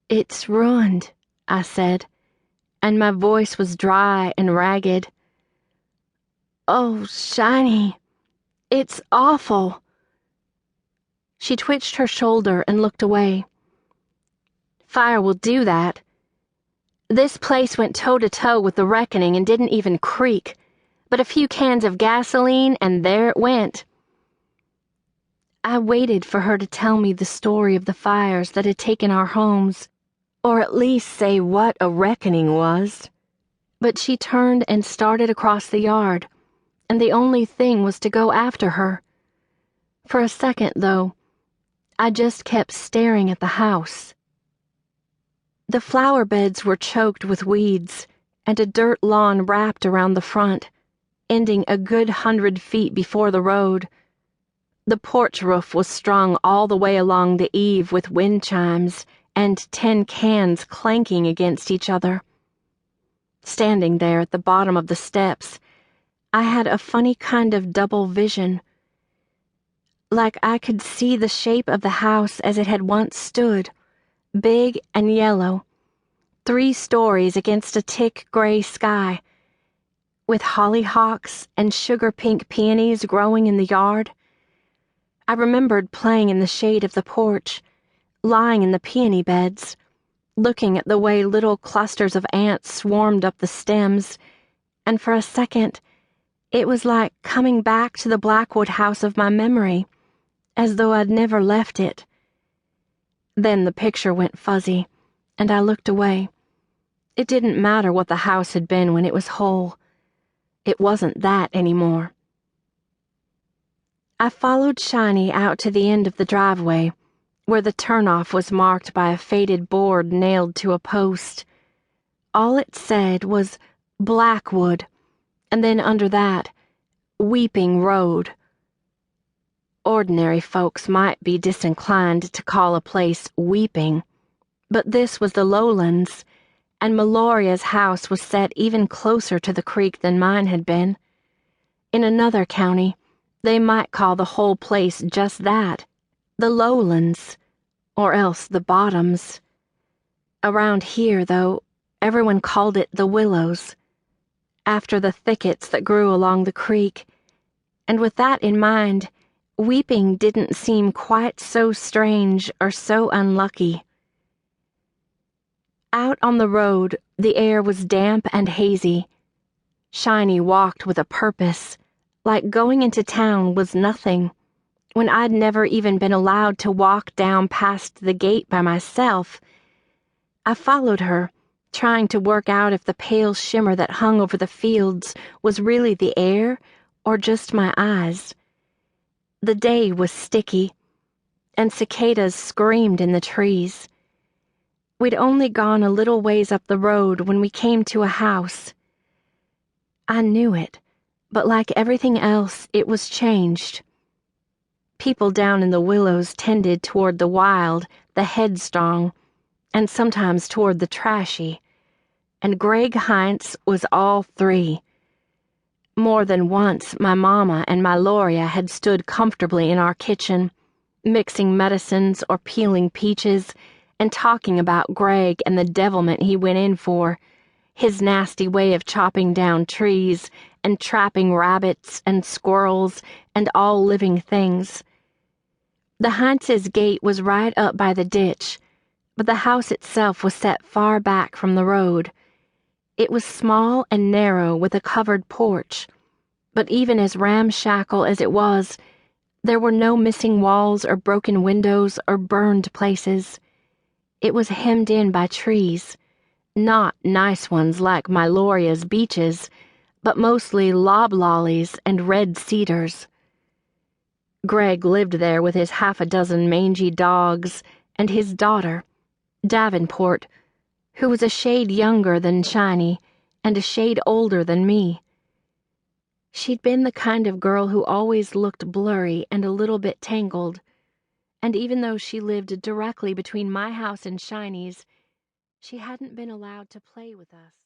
"It's ruined," I said, and my voice was dry and ragged. "Oh, Shiny, it's awful." She twitched her shoulder and looked away. "Fire will do that. This place went toe-to-toe with the reckoning and didn't even creak, but a few cans of gasoline and there it went." I waited for her to tell me the story of the fires that had taken our homes, or at least say what a reckoning was. But she turned and started across the yard, and the only thing was to go after her. For a second, though, I just kept staring at the house. The flower beds were choked with weeds, and a dirt lawn wrapped around the front, ending a good 100 feet before the road. The porch roof was strung all the way along the eave with wind chimes and tin cans clanking against each other. Standing there at the bottom of the steps, I had a funny kind of double vision. Like I could see the shape of the house as it had once stood, big and yellow, 3 stories against a thick gray sky, with hollyhocks and sugar-pink peonies growing in the yard. I remembered playing in the shade of the porch, lying in the peony beds, looking at the way little clusters of ants swarmed up the stems, and for a second, it was like coming back to the Blackwood house of my memory, as though I'd never left it. Then the picture went fuzzy, and I looked away. It didn't matter what the house had been when it was whole. It wasn't that anymore. I followed Shiny out to the end of the driveway, where the turnoff was marked by a faded board nailed to a post. All it said was Blackwood, and then under that, Weeping Road. Ordinary folks might be disinclined to call a place Weeping, but this was the lowlands, and Meloria's house was set even closer to the creek than mine had been. In another county, they might call the whole place just that, the lowlands, or else the bottoms. Around here, though, everyone called it the Willows, after the thickets that grew along the creek, and with that in mind, weeping didn't seem quite so strange or so unlucky. Out on the road, the air was damp and hazy. Shiny walked with a purpose, like going into town was nothing, when I'd never even been allowed to walk down past the gate by myself. I followed her, trying to work out if the pale shimmer that hung over the fields was really the air or just my eyes. The day was sticky, and cicadas screamed in the trees. We'd only gone a little ways up the road when we came to a house. I knew it, but like everything else, it was changed. People down in the Willows tended toward the wild, the headstrong, and sometimes toward the trashy, and Greg Heinz was all 3. More than once, my mama and my Loria had stood comfortably in our kitchen, mixing medicines or peeling peaches, and talking about Greg and the devilment he went in for, his nasty way of chopping down trees and trapping rabbits and squirrels and all living things. The Heinz's gate was right up by the ditch, but the house itself was set far back from the road. It was small and narrow with a covered porch, but even as ramshackle as it was, there were no missing walls or broken windows or burned places. It was hemmed in by trees, not nice ones like my Loria's beeches, but mostly loblollies and red cedars. Greg lived there with his 6 mangy dogs and his daughter, Davenport, who was a shade younger than Shiny and a shade older than me. She'd been the kind of girl who always looked blurry and a little bit tangled, and even though she lived directly between my house and Shiny's, she hadn't been allowed to play with us.